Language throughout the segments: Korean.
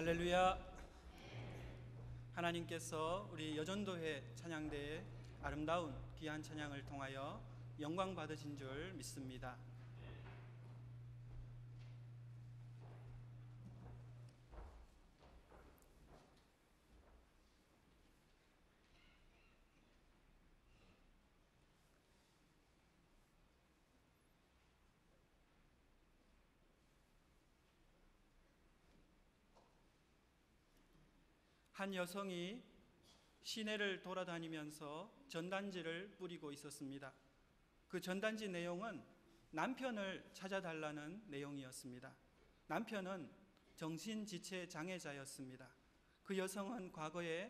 할렐루야. 하나님께서 우리 여전도회 찬양대의 아름다운 귀한 찬양을 통하여 영광 받으신 줄 믿습니다. 한 여성이 시내를 돌아다니면서 전단지를 뿌리고 있었습니다. 그 전단지 내용은 남편을 찾아달라는 내용이었습니다. 남편은 정신지체 장애자였습니다. 그 여성은 과거에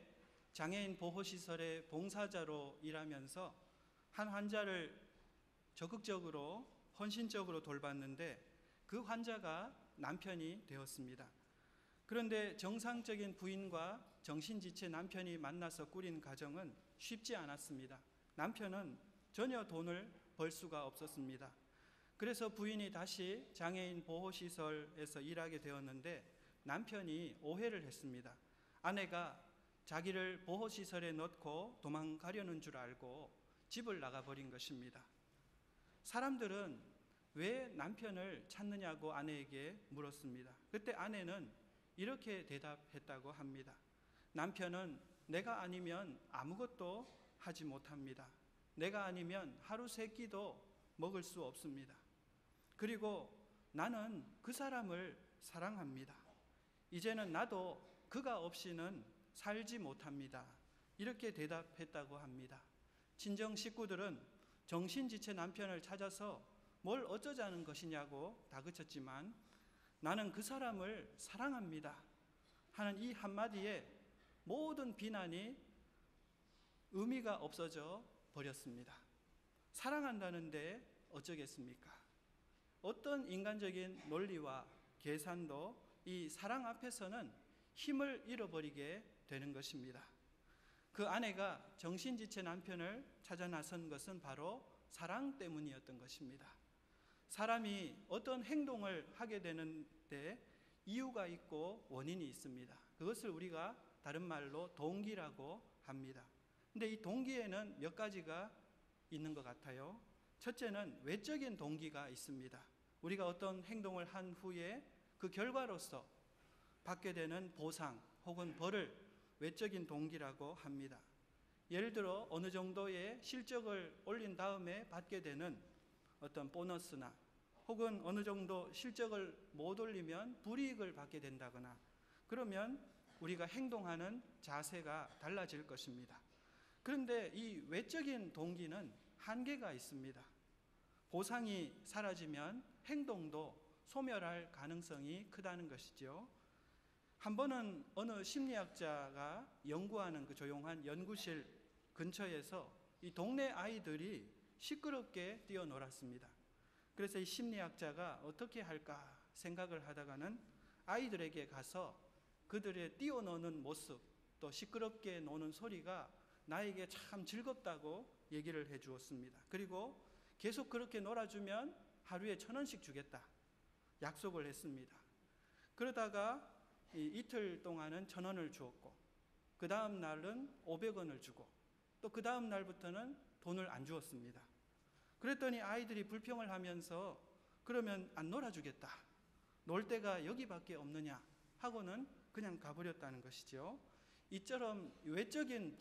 장애인 보호시설의 봉사자로 일하면서 한 환자를 적극적으로 헌신적으로 돌봤는데 그 환자가 남편이 되었습니다. 그런데 정상적인 부인과 정신지체 남편이 만나서 꾸린 가정은 쉽지 않았습니다. 남편은 전혀 돈을 벌 수가 없었습니다. 그래서 부인이 다시 장애인 보호시설에서 일하게 되었는데 남편이 오해를 했습니다. 아내가 자기를 보호시설에 넣고 도망가려는 줄 알고 집을 나가버린 것입니다. 사람들은 왜 남편을 찾느냐고 아내에게 물었습니다. 그때 아내는 이렇게 대답했다고 합니다. 남편은 내가 아니면 아무것도 하지 못합니다. 내가 아니면 하루 세 끼도 먹을 수 없습니다. 그리고 나는 그 사람을 사랑합니다. 이제는 나도 그가 없이는 살지 못합니다. 이렇게 대답했다고 합니다. 친정 식구들은 정신지체 남편을 찾아서 뭘 어쩌자는 것이냐고 다그쳤지만 나는 그 사람을 사랑합니다 하는 이 한마디에 모든 비난이 의미가 없어져 버렸습니다. 사랑한다는데 어쩌겠습니까? 어떤 인간적인 논리와 계산도 이 사랑 앞에서는 힘을 잃어버리게 되는 것입니다. 그 아내가 정신지체 남편을 찾아 나선 것은 바로 사랑 때문이었던 것입니다. 사람이 어떤 행동을 하게 되는데 이유가 있고 원인이 있습니다. 그것을 우리가 다른 말로 동기라고 합니다. 근데 이 동기에는 몇 가지가 있는 것 같아요. 첫째는 외적인 동기가 있습니다. 우리가 어떤 행동을 한 후에 그 결과로서 받게 되는 보상 혹은 벌을 외적인 동기라고 합니다. 예를 들어 어느 정도의 실적을 올린 다음에 받게 되는 어떤 보너스나 혹은 어느 정도 실적을 못 올리면 불이익을 받게 된다거나 그러면 우리가 행동하는 자세가 달라질 것입니다. 그런데 이 외적인 동기는 한계가 있습니다. 보상이 사라지면 행동도 소멸할 가능성이 크다는 것이죠. 한 번은 어느 심리학자가 연구하는 그 조용한 연구실 근처에서 이 동네 아이들이 시끄럽게 뛰어놀았습니다. 그래서 이 심리학자가 어떻게 할까 생각을 하다가는 아이들에게 가서 그들의 뛰어노는 모습 또 시끄럽게 노는 소리가 나에게 참 즐겁다고 얘기를 해 주었습니다. 그리고 계속 그렇게 놀아주면 하루에 1,000원씩 주겠다 약속을 했습니다. 그러다가 이틀 동안은 1,000원을 주었고 그 다음 날은 500원을 주고 또 그 다음 날부터는 돈을 안 주었습니다. 그랬더니 아이들이 불평을 하면서 그러면 안 놀아주겠다. 놀 데가 여기밖에 없느냐 하고는 그냥 가버렸다는 것이죠. 이처럼 외적인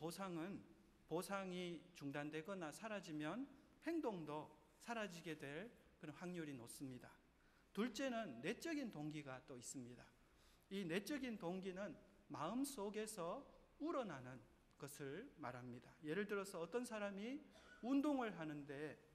보상이 중단되거나 사라지면 행동도 사라지게 될 그런 확률이 높습니다. 둘째는 내적인 동기가 또 있습니다. 이 내적인 동기는 마음속에서 우러나는 것을 말합니다. 예를 들어서 어떤 사람이 운동을 하는데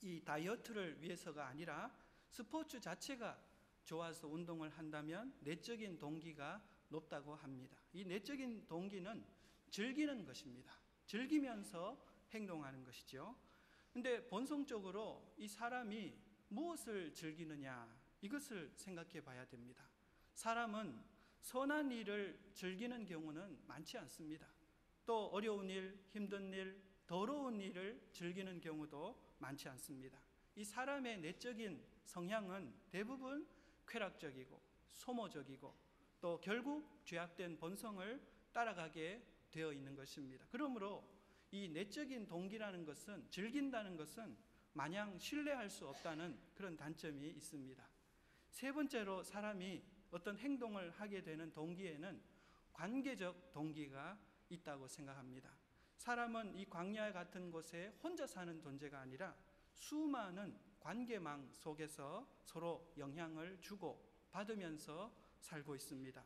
이 다이어트를 위해서가 아니라 스포츠 자체가 좋아서 운동을 한다면 내적인 동기가 높다고 합니다. 이 내적인 동기는 즐기는 것입니다. 즐기면서 행동하는 것이죠. 그런데 본성적으로 이 사람이 무엇을 즐기느냐 이것을 생각해 봐야 됩니다. 사람은 선한 일을 즐기는 경우는 많지 않습니다. 또 어려운 일, 힘든 일, 더러운 일을 즐기는 경우도 많지 않습니다. 이 사람의 내적인 성향은 대부분 쾌락적이고 소모적이고 또 결국 죄악된 본성을 따라가게 되어 있는 것입니다. 그러므로 이 내적인 동기라는 것은, 즐긴다는 것은 마냥 신뢰할 수 없다는 그런 단점이 있습니다. 세 번째로 사람이 어떤 행동을 하게 되는 동기에는 관계적 동기가 있다고 생각합니다. 사람은 이 광야 같은 곳에 혼자 사는 존재가 아니라 수많은 관계망 속에서 서로 영향을 주고 받으면서 살고 있습니다.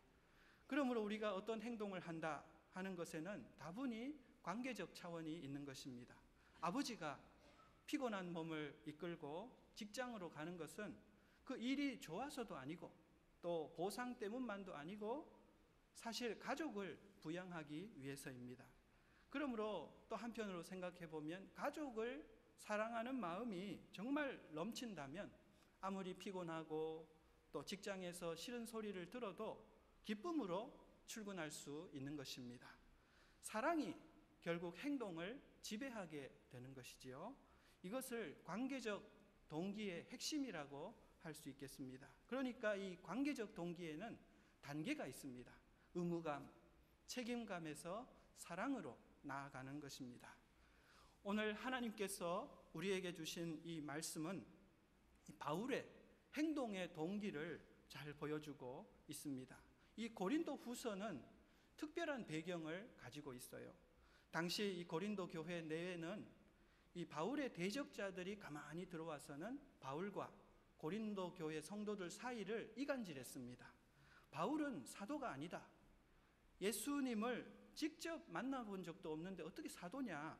그러므로 우리가 어떤 행동을 한다 하는 것에는 다분히 관계적 차원이 있는 것입니다. 아버지가 피곤한 몸을 이끌고 직장으로 가는 것은 그 일이 좋아서도 아니고 또 보상 때문만도 아니고 사실 가족을 부양하기 위해서입니다. 그러므로 또 한편으로 생각해 보면 가족을 사랑하는 마음이 정말 넘친다면 아무리 피곤하고 또 직장에서 싫은 소리를 들어도 기쁨으로 출근할 수 있는 것입니다. 사랑이 결국 행동을 지배하게 되는 것이지요. 이것을 관계적 동기의 핵심이라고 할 수 있겠습니다. 그러니까 이 관계적 동기에는 단계가 있습니다. 의무감, 책임감에서 사랑으로 나아가는 것입니다. 오늘 하나님께서 우리에게 주신 이 말씀은 바울의 행동의 동기를 잘 보여주고 있습니다. 이 고린도 후서는 특별한 배경을 가지고 있어요. 당시 이 고린도 교회 내에는 이 바울의 대적자들이 가만히 들어와서는 바울과 고린도 교회 성도들 사이를 이간질했습니다. 바울은 사도가 아니다. 예수님을 직접 만나본 적도 없는데 어떻게 사도냐?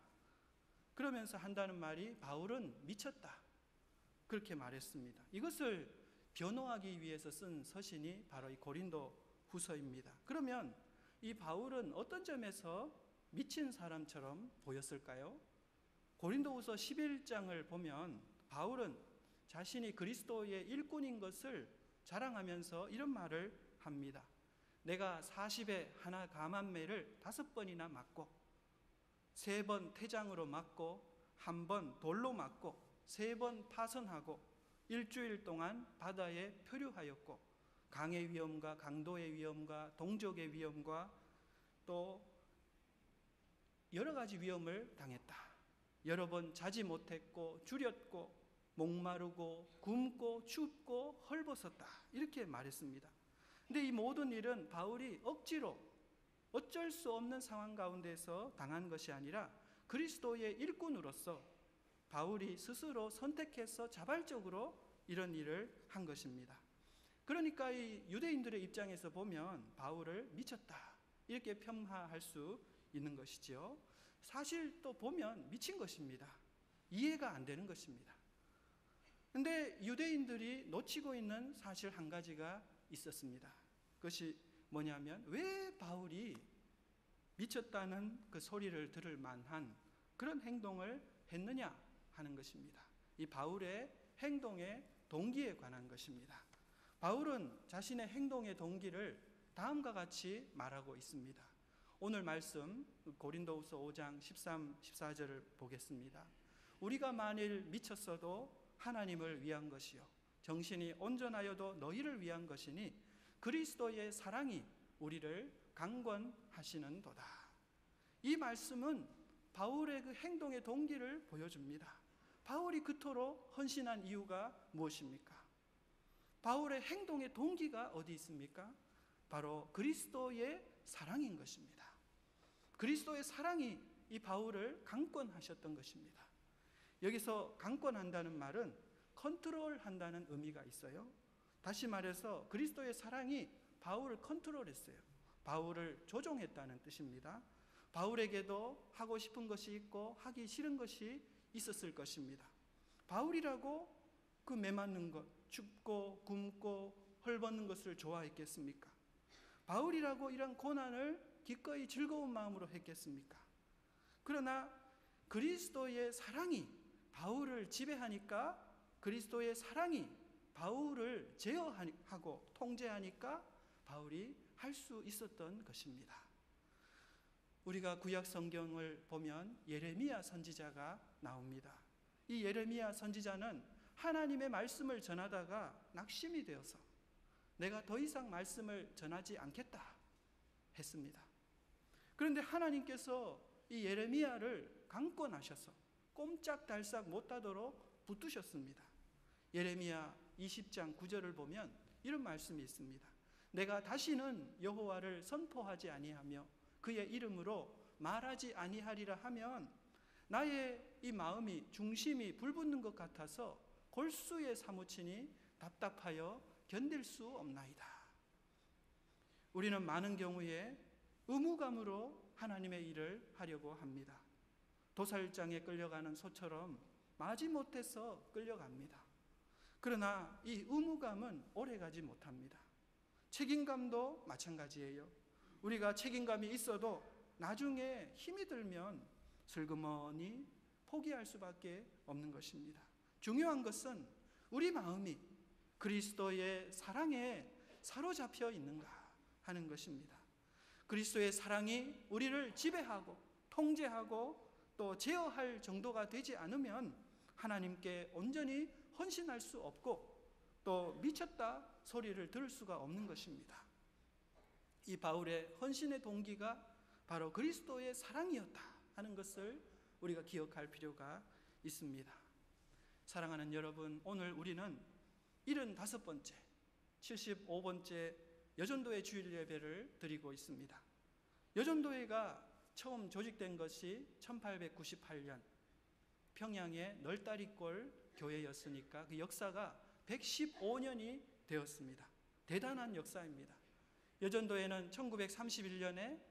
그러면서 한다는 말이 바울은 미쳤다. 그렇게 말했습니다. 이것을 변호하기 위해서 쓴 서신이 바로 이 고린도 후서입니다. 그러면 이 바울은 어떤 점에서 미친 사람처럼 보였을까요? 고린도후서 11장을 보면 바울은 자신이 그리스도의 일꾼인 것을 자랑하면서 이런 말을 합니다. 내가 40에 하나 감암매를 5번이나 맞고 3번 태장으로 맞고 1번 돌로 맞고 3번 파선하고 일주일 동안 바다에 표류하였고 강의 위험과 강도의 위험과 동족의 위험과 또 여러 가지 위험을 당했다. 여러 번 자지 못했고 줄였고 목마르고 굶고 춥고 헐벗었다. 이렇게 말했습니다. 근데 이 모든 일은 바울이 억지로 어쩔 수 없는 상황 가운데서 당한 것이 아니라 그리스도의 일꾼으로서 바울이 스스로 선택해서 자발적으로 이런 일을 한 것입니다. 그러니까 이 유대인들의 입장에서 보면 바울을 미쳤다 이렇게 폄하할 수 있는 것이지요. 사실 또 보면 미친 것입니다. 이해가 안 되는 것입니다. 그런데 유대인들이 놓치고 있는 사실 한 가지가 있었습니다. 그것이 뭐냐면 왜 바울이 미쳤다는 그 소리를 들을 만한 그런 행동을 했느냐 하는 것입니다. 이 바울의 행동의 동기에 관한 것입니다. 바울은 자신의 행동의 동기를 다음과 같이 말하고 있습니다. 오늘 말씀 고린도후서 5장 13, 14절을 보겠습니다. 우리가 만일 미쳤어도 하나님을 위한 것이요 정신이 온전하여도 너희를 위한 것이니 그리스도의 사랑이 우리를 강권하시는도다. 이 말씀은 바울의 그 행동의 동기를 보여줍니다. 바울이 그토록 헌신한 이유가 무엇입니까? 바울의 행동의 동기가 어디 있습니까? 바로 그리스도의 사랑인 것입니다. 그리스도의 사랑이 이 바울을 강권하셨던 것입니다. 여기서 강권한다는 말은 컨트롤한다는 의미가 있어요. 다시 말해서 그리스도의 사랑이 바울을 컨트롤했어요. 바울을 조종했다는 뜻입니다. 바울에게도 하고 싶은 것이 있고 하기 싫은 것이 있었을 것입니다. 바울이라고 그 메맞는 것, 춥고 굶고 헐벗는 것을 좋아했겠습니까? 바울이라고 이런 고난을 기꺼이 즐거운 마음으로 했겠습니까? 그러나 그리스도의 사랑이 바울을 지배하니까, 그리스도의 사랑이 바울을 제어하고 통제하니까 바울이 할 수 있었던 것입니다. 우리가 구약 성경을 보면 예레미야 선지자가 나옵니다. 이 예레미야 선지자는 하나님의 말씀을 전하다가 낙심이 되어서 내가 더 이상 말씀을 전하지 않겠다 했습니다. 그런데 하나님께서 이 예레미야를 강권하셔서 꼼짝달싹 못하도록 붙드셨습니다. 예레미야 20장 9절을 보면 이런 말씀이 있습니다. 내가 다시는 여호와를 선포하지 아니하며 그의 이름으로 말하지 아니하리라 하면 나의 이 마음이 중심이 불붙는 것 같아서 골수에 사무치니 답답하여 견딜 수 없나이다. 우리는 많은 경우에 의무감으로 하나님의 일을 하려고 합니다. 도살장에 끌려가는 소처럼 마지못해서 끌려갑니다. 그러나 이 의무감은 오래가지 못합니다. 책임감도 마찬가지예요. 우리가 책임감이 있어도 나중에 힘이 들면 슬그머니 포기할 수밖에 없는 것입니다. 중요한 것은 우리 마음이 그리스도의 사랑에 사로잡혀 있는가 하는 것입니다. 그리스도의 사랑이 우리를 지배하고 통제하고 또 제어할 정도가 되지 않으면 하나님께 온전히 헌신할 수 없고 또 미쳤다 소리를 들을 수가 없는 것입니다. 이 바울의 헌신의 동기가 바로 그리스도의 사랑이었다 하는 것을 우리가 기억할 필요가 있습니다. 사랑하는 여러분, 오늘 우리는 75번째, 75번째 여전도회 주일 예배를 드리고 있습니다. 여전도회가 처음 조직된 것이 1898년 평양의 널다리골 교회였으니까 그 역사가 115년이 되었습니다. 대단한 역사입니다. 여전도회는 1931년에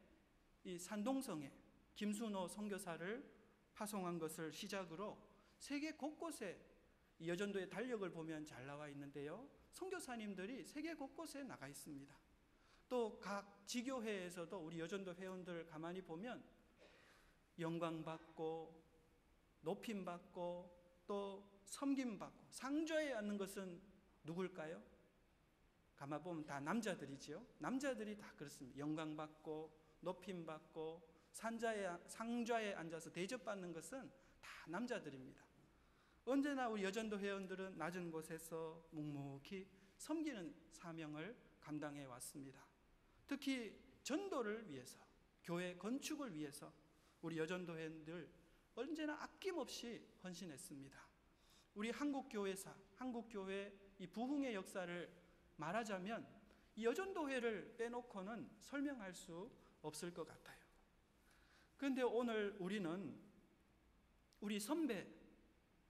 이 산동성에 김순호 선교사를 파송한 것을 시작으로 세계 곳곳에 이 여전도의 달력을 보면 잘 나와 있는데요. 선교사님들이 세계 곳곳에 나가 있습니다. 또 각 지교회에서도 우리 여전도 회원들 가만히 보면 영광받고 높임받고 또 섬김받고 상좌에 앉는 것은 누굴까요? 가만 보면 다 남자들이지요. 남자들이 다 그렇습니다. 영광받고 높임받고 상좌에 앉아서 대접받는 것은 다 남자들입니다. 언제나 우리 여전도 회원들은 낮은 곳에서 묵묵히 섬기는 사명을 감당해 왔습니다. 특히 전도를 위해서, 교회 건축을 위해서 우리 여전도 회원들 언제나 아낌없이 헌신했습니다. 우리 한국교회사, 한국교회 이 부흥의 역사를 말하자면 이 여전도회를 빼놓고는 설명할 수 없을 것 같아요. 그런데 오늘 우리는 우리 선배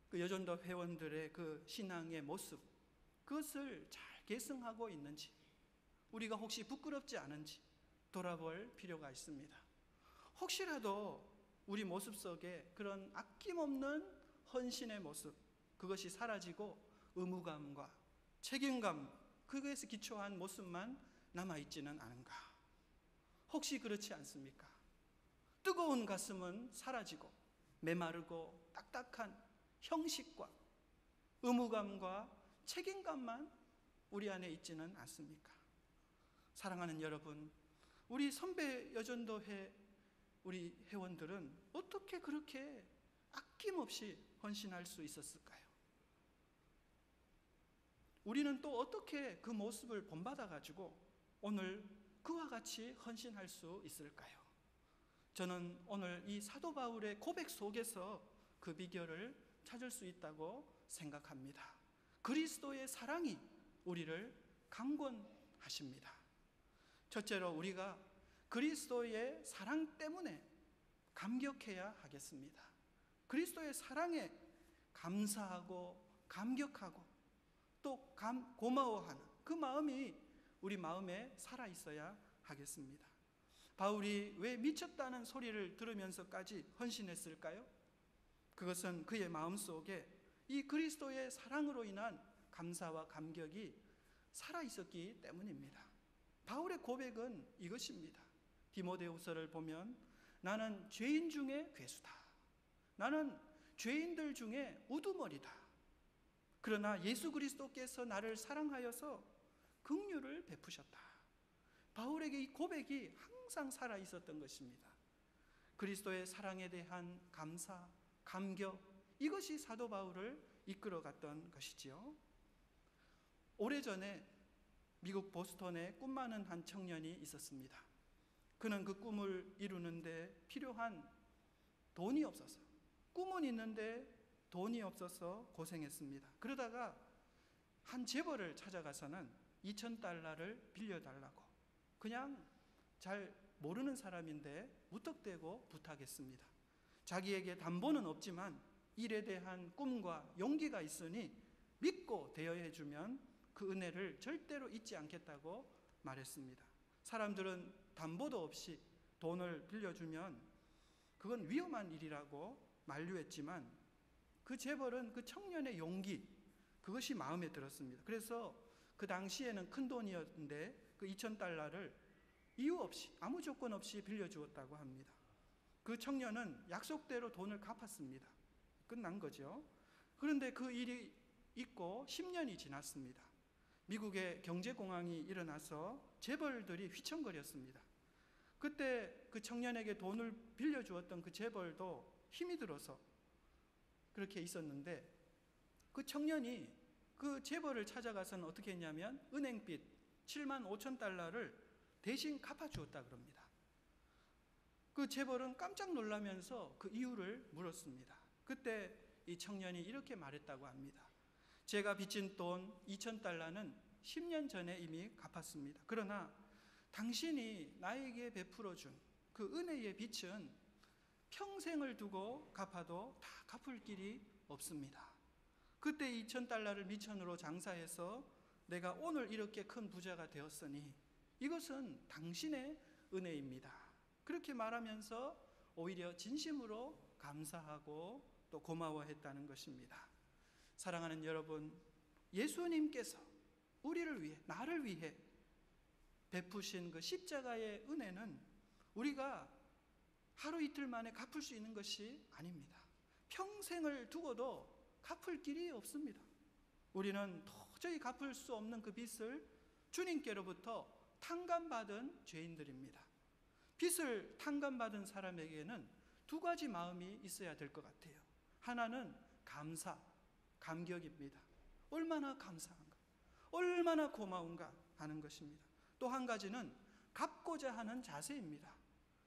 그 여전도 회원들의 그 신앙의 모습, 그것을 잘 계승하고 있는지, 우리가 혹시 부끄럽지 않은지 돌아볼 필요가 있습니다. 혹시라도 우리 모습 속에 그런 아낌없는 헌신의 모습, 그것이 사라지고 의무감과 책임감, 그것에 기초한 모습만 남아있지는 않은가? 혹시 그렇지 않습니까? 뜨거운 가슴은 사라지고 메마르고 딱딱한 형식과 의무감과 책임감만 우리 안에 있지는 않습니까? 사랑하는 여러분, 우리 선배 여전도회 우리 회원들은 어떻게 그렇게 아낌없이 헌신할 수 있었을까요? 우리는 또 어떻게 그 모습을 본받아가지고 오늘 그와 같이 헌신할 수 있을까요? 저는 오늘 이 사도 바울의 고백 속에서 그 비결을 찾을 수 있다고 생각합니다. 그리스도의 사랑이 우리를 강권하십니다. 첫째로 우리가 그리스도의 사랑 때문에 감격해야 하겠습니다. 그리스도의 사랑에 감사하고 감격하고 또 고마워하는 그 마음이 우리 마음에 살아있어야 하겠습니다. 바울이 왜 미쳤다는 소리를 들으면서까지 헌신했을까요? 그것은 그의 마음속에 이 그리스도의 사랑으로 인한 감사와 감격이 살아있었기 때문입니다. 바울의 고백은 이것입니다. 디모데후서를 보면 나는 죄인 중에 괴수다. 나는 죄인들 중에 우두머리다. 그러나 예수 그리스도께서 나를 사랑하여서 긍휼을 베푸셨다. 바울에게 이 고백이 항상 살아있었던 것입니다. 그리스도의 사랑에 대한 감사, 감격, 이것이 사도 바울을 이끌어갔던 것이지요. 오래전에 미국 보스턴에 꿈 많은 한 청년이 있었습니다. 그는 그 꿈을 이루는데 필요한 돈이 없어서, 꿈은 있는데 돈이 없어서 고생했습니다. 그러다가 한 재벌을 찾아가서는 $2,000를 빌려달라고, 그냥 잘 모르는 사람인데 무턱대고 부탁했습니다. 자기에게 담보는 없지만 일에 대한 꿈과 용기가 있으니 믿고 대여해주면 그 은혜를 절대로 잊지 않겠다고 말했습니다. 사람들은 담보도 없이 돈을 빌려주면 그건 위험한 일이라고 만류했지만 그 재벌은 그 청년의 용기, 그것이 마음에 들었습니다. 그래서 그 당시에는 큰 돈이었는데 그 $2,000를 이유 없이, 아무 조건 없이 빌려주었다고 합니다. 그 청년은 약속대로 돈을 갚았습니다. 끝난 거죠. 그런데 그 일이 있고 10년이 지났습니다. 미국의 경제공황이 일어나서 재벌들이 휘청거렸습니다. 그때 그 청년에게 돈을 빌려주었던 그 재벌도 힘이 들어서 그렇게 있었는데, 그 청년이 그 재벌을 찾아가서는 어떻게 했냐면 은행빚 $75,000를 대신 갚아주었다 그럽니다. 그 재벌은 깜짝 놀라면서 그 이유를 물었습니다. 그때 이 청년이 이렇게 말했다고 합니다. 제가 빚진 돈 $2,000는 10년 전에 이미 갚았습니다. 그러나 당신이 나에게 베풀어준 그 은혜의 빚은 평생을 두고 갚아도 다 갚을 길이 없습니다. 그때 $2,000를 미천으로 장사해서 내가 오늘 이렇게 큰 부자가 되었으니 이것은 당신의 은혜입니다. 그렇게 말하면서 오히려 진심으로 감사하고 또 고마워했다는 것입니다. 사랑하는 여러분, 예수님께서 우리를 위해, 나를 위해 베푸신 그 십자가의 은혜는 우리가 하루 이틀 만에 갚을 수 있는 것이 아닙니다. 평생을 두고도 갚을 길이 없습니다. 우리는 도저히 갚을 수 없는 그 빚을 주님께로부터 탕감받은 죄인들입니다. 빚을 탕감받은 사람에게는 두 가지 마음이 있어야 될 것 같아요. 하나는 감사, 감격입니다. 얼마나 감사한가, 얼마나 고마운가 하는 것입니다. 또 한 가지는 갚고자 하는 자세입니다.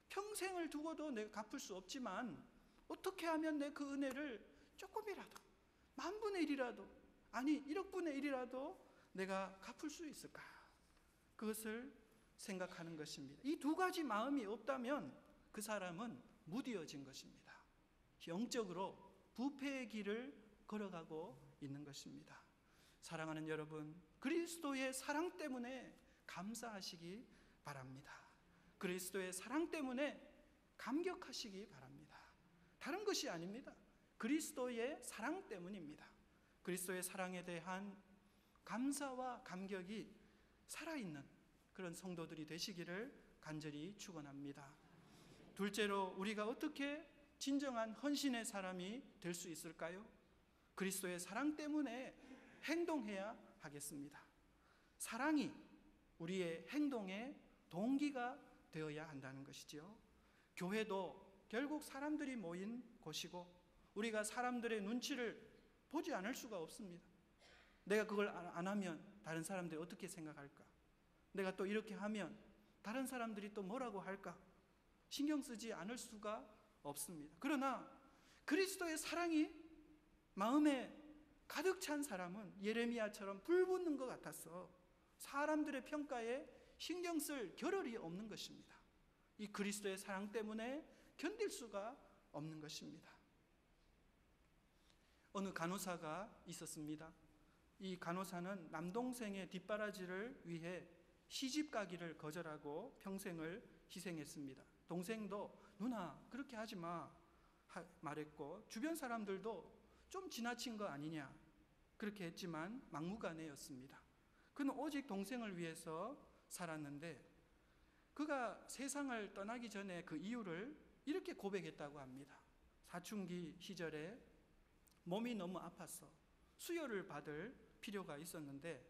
평생을 두고도 내가 갚을 수 없지만 어떻게 하면 내 그 은혜를 조금이라도, 10,000분의 1이라도, 아니 1억분의 1이라도 내가 갚을 수 있을까? 그것을 생각하는 것입니다. 이 두 가지 마음이 없다면 그 사람은 무디어진 것입니다. 영적으로 부패의 길을 걸어가고 있는 것입니다. 사랑하는 여러분, 그리스도의 사랑 때문에 감사하시기 바랍니다. 그리스도의 사랑 때문에 감격하시기 바랍니다. 다른 것이 아닙니다. 그리스도의 사랑 때문입니다. 그리스도의 사랑에 대한 감사와 감격이 살아있는 그런 성도들이 되시기를 간절히 축원합니다. 둘째로, 우리가 어떻게 진정한 헌신의 사람이 될 수 있을까요? 그리스도의 사랑 때문에 행동해야 하겠습니다. 사랑이 우리의 행동의 동기가 되어야 한다는 것이죠. 교회도 결국 사람들이 모인 곳이고 우리가 사람들의 눈치를 보지 않을 수가 없습니다. 내가 그걸 안 하면 다른 사람들이 어떻게 생각할까? 내가 또 이렇게 하면 다른 사람들이 또 뭐라고 할까? 신경 쓰지 않을 수가 없습니다. 그러나 그리스도의 사랑이 마음에 가득 찬 사람은 예레미야처럼 불 붙는 것 같아서 사람들의 평가에 신경 쓸 겨를이 없는 것입니다. 이 그리스도의 사랑 때문에 견딜 수가 없는 것입니다. 어느 간호사가 있었습니다. 이 간호사는 남동생의 뒷바라지를 위해 시집 가기를 거절하고 평생을 희생했습니다. 동생도 누나 그렇게 하지 마 말했고 주변 사람들도 좀 지나친 거 아니냐 그렇게 했지만 막무가내였습니다. 그는 오직 동생을 위해서 살았는데 그가 세상을 떠나기 전에 그 이유를 이렇게 고백했다고 합니다. 사춘기 시절에 몸이 너무 아파서 수혈을 받을 필요가 있었는데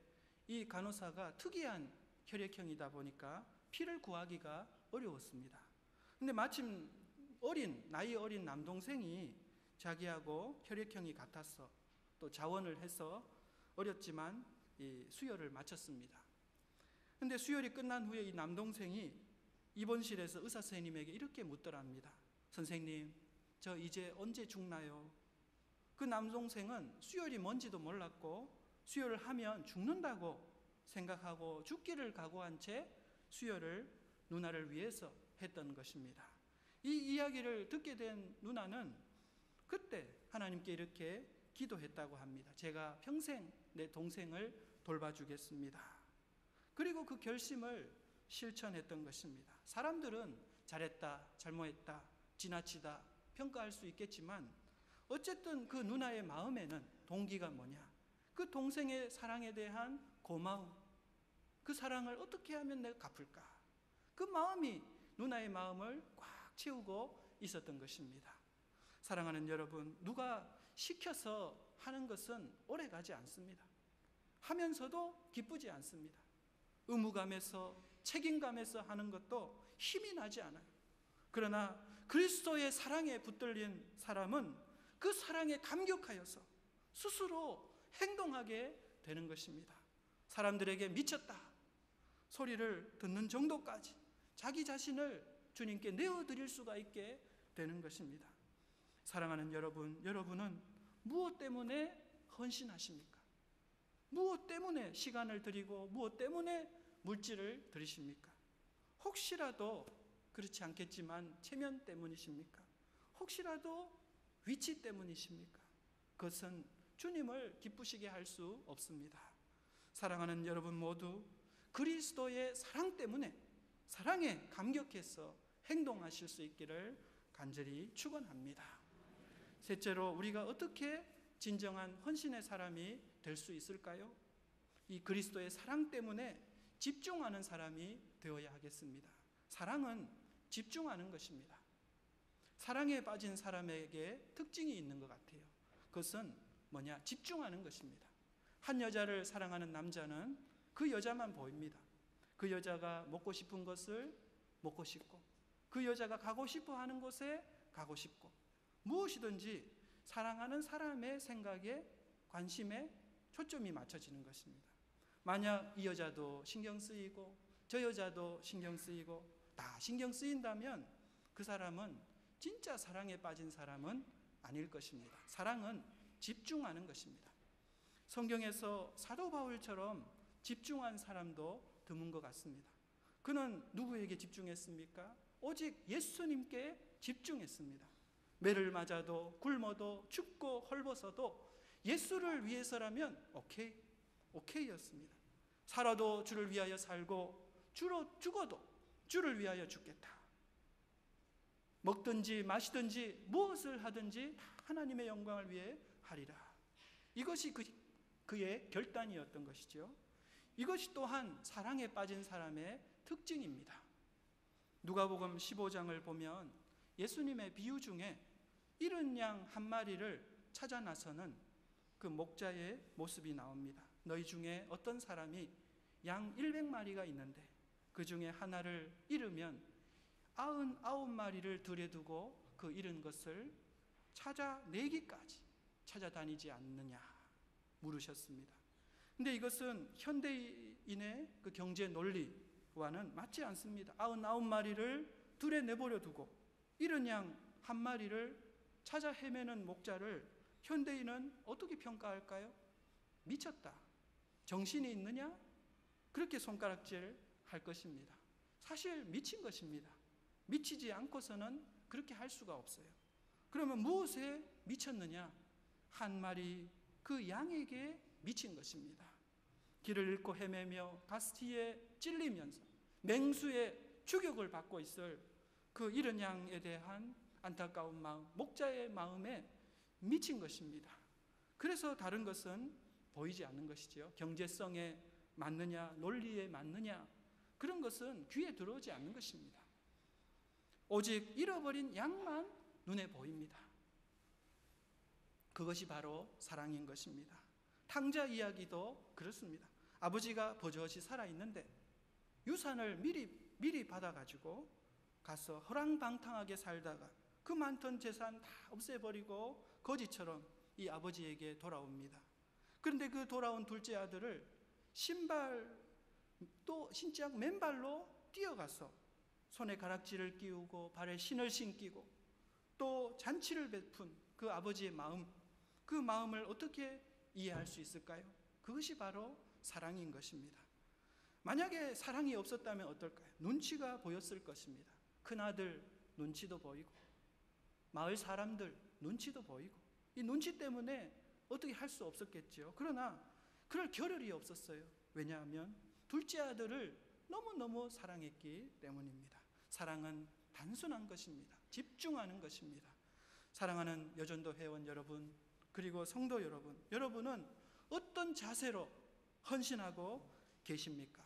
이 간호사가 특이한 혈액형이다 보니까 피를 구하기가 어려웠습니다. 근데 마침 나이 어린 남동생이 자기하고 혈액형이 같아서 또 자원을 해서 어렸지만 이 수혈을 마쳤습니다. 근데 수혈이 끝난 후에 이 남동생이 입원실에서 의사 선생님에게 이렇게 묻더랍니다. 선생님, 저 이제 언제 죽나요? 그 남동생은 수혈이 뭔지도 몰랐고 수혈을 하면 죽는다고 생각하고 죽기를 각오한 채 수혈을 누나를 위해서 했던 것입니다. 이 이야기를 듣게 된 누나는 그때 하나님께 이렇게 기도했다고 합니다. 제가 평생 내 동생을 돌봐주겠습니다. 그리고 그 결심을 실천했던 것입니다. 사람들은 잘했다, 잘못했다, 지나치다 평가할 수 있겠지만 어쨌든 그 누나의 마음에는 동기가 뭐냐? 그 동생의 사랑에 대한 고마움, 그 사랑을 어떻게 하면 내가 갚을까? 그 마음이 누나의 마음을 꽉 채우고 있었던 것입니다. 사랑하는 여러분, 누가 시켜서 하는 것은 오래가지 않습니다. 하면서도 기쁘지 않습니다. 의무감에서 책임감에서 하는 것도 힘이 나지 않아요. 그러나 그리스도의 사랑에 붙들린 사람은 그 사랑에 감격하여서 스스로 행동하게 되는 것입니다. 사람들에게 미쳤다 소리를 듣는 정도까지 자기 자신을 주님께 내어드릴 수가 있게 되는 것입니다. 사랑하는 여러분, 여러분은 무엇 때문에 헌신하십니까? 무엇 때문에 시간을 드리고 무엇 때문에 물질을 들이십니까? 혹시라도 그렇지 않겠지만 체면 때문이십니까? 혹시라도 위치 때문이십니까? 그것은 주님을 기쁘시게 할 수 없습니다. 사랑하는 여러분 모두 그리스도의 사랑 때문에 사랑에 감격해서 행동하실 수 있기를 간절히 축원합니다. 셋째로, 우리가 어떻게 진정한 헌신의 사람이 될 수 있을까요? 이 그리스도의 사랑 때문에 집중하는 사람이 되어야 하겠습니다. 사랑은 집중하는 것입니다. 사랑에 빠진 사람에게 특징이 있는 것 같아요. 그것은 뭐냐? 집중하는 것입니다. 한 여자를 사랑하는 남자는 그 여자만 보입니다. 그 여자가 먹고 싶은 것을 먹고 싶고, 그 여자가 가고 싶어 하는 곳에 가고 싶고, 무엇이든지 사랑하는 사람의 생각에, 관심에 초점이 맞춰지는 것입니다. 만약 이 여자도 신경 쓰이고 저 여자도 신경 쓰이고 다 신경 쓰인다면 그 사람은 진짜 사랑에 빠진 사람은 아닐 것입니다. 사랑은 집중하는 것입니다. 성경에서 사도 바울처럼 집중한 사람도 드문 것 같습니다. 그는 누구에게 집중했습니까? 오직 예수님께 집중했습니다. 매를 맞아도 굶어도 춥고 헐벗어도 예수를 위해서라면 오케이였습니다. 살아도 주를 위하여 살고 죽어도 주를 위하여 죽겠다. 먹든지 마시든지 무엇을 하든지 하나님의 영광을 위해 하리라. 이것이 그의 결단이었던 것이죠. 이것이 또한 사랑에 빠진 사람의 특징입니다. 누가복음 15장을 보면 예수님의 비유 중에 잃은 양 한 마리를 찾아 나서는 그 목자의 모습이 나옵니다. 너희 중에 어떤 사람이 양 100마리가 있는데 그 중에 하나를 잃으면 99마리를 들여두고 그 잃은 것을 찾아내기까지 찾아다니지 않느냐 물으셨습니다. 근데 이것은 현대인의 그 경제 논리와는 맞지 않습니다. 99마리를 들에 내버려 두고 잃은 양 한 마리를 찾아 헤매는 목자를 현대인은 어떻게 평가할까요? 미쳤다. 정신이 있느냐? 그렇게 손가락질 할 것입니다. 사실 미친 것입니다. 미치지 않고서는 그렇게 할 수가 없어요. 그러면 무엇에 미쳤느냐? 한 마리 그 양에게 미친 것입니다. 길을 잃고 헤매며 가스티에 찔리면서 맹수의 추격을 받고 있을 그 잃은 양에 대한 안타까운 마음, 목자의 마음에 미친 것입니다. 그래서 다른 것은 보이지 않는 것이죠. 경제성에 맞느냐, 논리에 맞느냐, 그런 것은 귀에 들어오지 않는 것입니다. 오직 잃어버린 양만 눈에 보입니다. 그것이 바로 사랑인 것입니다. 탕자 이야기도 그렇습니다. 아버지가 버젓이 살아있는데 유산을 미리 받아가지고 가서 허랑방탕하게 살다가 그 많던 재산 다 없애버리고 거지처럼 이 아버지에게 돌아옵니다. 그런데 그 돌아온 둘째 아들을 신발 또 진짜 맨발로 뛰어가서 손에 가락지를 끼우고 발에 신을 신기고 또 잔치를 베푼 그 아버지의 마음, 그 마음을 어떻게 이해할 수 있을까요? 그것이 바로 사랑인 것입니다. 만약에 사랑이 없었다면 어떨까요? 눈치가 보였을 것입니다. 큰아들 눈치도 보이고 마을 사람들 눈치도 보이고 이 눈치 때문에 어떻게 할 수 없었겠죠. 그러나 그럴 겨를이 없었어요. 왜냐하면 둘째 아들을 너무너무 사랑했기 때문입니다. 사랑은 단순한 것입니다. 집중하는 것입니다. 사랑하는 여전도 회원 여러분, 그리고 성도 여러분, 여러분은 어떤 자세로 헌신하고 계십니까?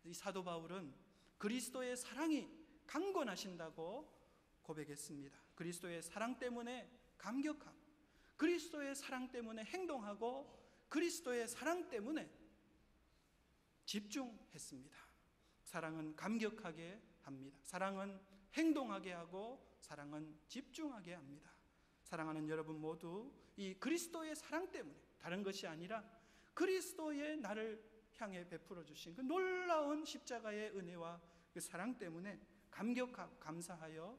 이 사도 바울은 그리스도의 사랑이 강권하신다고 고백했습니다. 그리스도의 사랑 때문에 감격하고 그리스도의 사랑 때문에 행동하고 그리스도의 사랑 때문에 집중했습니다. 사랑은 감격하게 합니다. 사랑은 행동하게 하고 사랑은 집중하게 합니다. 사랑하는 여러분 모두 이 그리스도의 사랑 때문에, 다른 것이 아니라 그리스도의 나를 향해 베풀어 주신 그 놀라운 십자가의 은혜와 그 사랑 때문에 감격하고 감사하여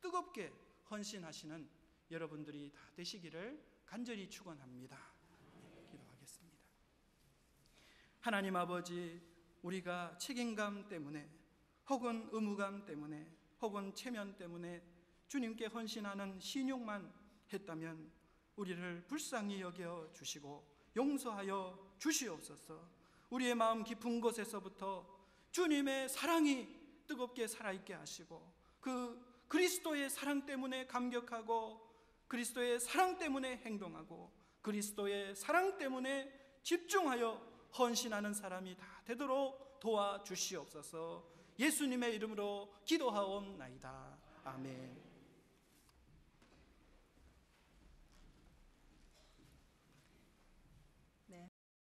뜨겁게 헌신하시는 여러분들이 다 되시기를 간절히 축원합니다. 기도하겠습니다. 하나님 아버지, 우리가 책임감 때문에 혹은 의무감 때문에 혹은 체면 때문에 주님께 헌신하는 신용만 했다면 우리를 불쌍히 여겨 주시고 용서하여 주시옵소서. 우리의 마음 깊은 곳에서부터 주님의 사랑이 뜨겁게 살아있게 하시고 그 그리스도의 사랑 때문에 감격하고 그리스도의 사랑 때문에 행동하고 그리스도의 사랑 때문에 집중하여 헌신하는 사람이 다 되도록 도와주시옵소서. 예수님의 이름으로 기도하옵나이다. 아멘.